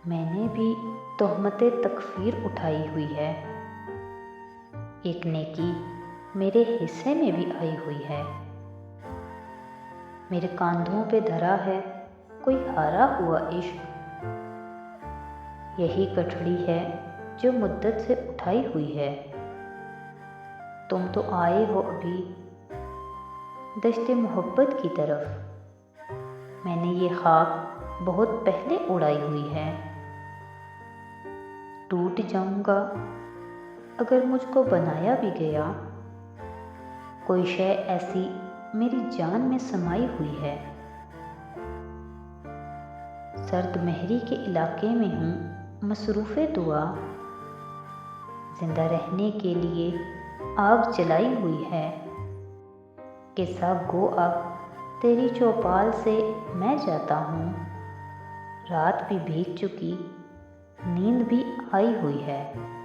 मैंने भी तोहमते तकफ़ीर उठाई हुई है। एक नेकी मेरे हिस्से में भी आई हुई है। मेरे कांधों पे धरा है कोई हारा हुआ इश्क। यही कठड़ी है जो मुद्दत से उठाई हुई है। तुम तो आए हो अभी दश्ते मोहब्बत की तरफ। मैंने ये ख्वाब बहुत पहले उड़ाई हुई है। टूट जाऊंगा अगर मुझको बनाया भी गया। कोई शय ऐसी मेरी जान में समाई हुई है। सर्द महरी के इलाके में हूँ मसरूफ़े दुआ। जिंदा रहने के लिए आग जलाई हुई है। किस्सा गो अब तेरी चौपाल से मैं जाता हूँ। रात भी भीग चुकी नींद भी आई हुई है।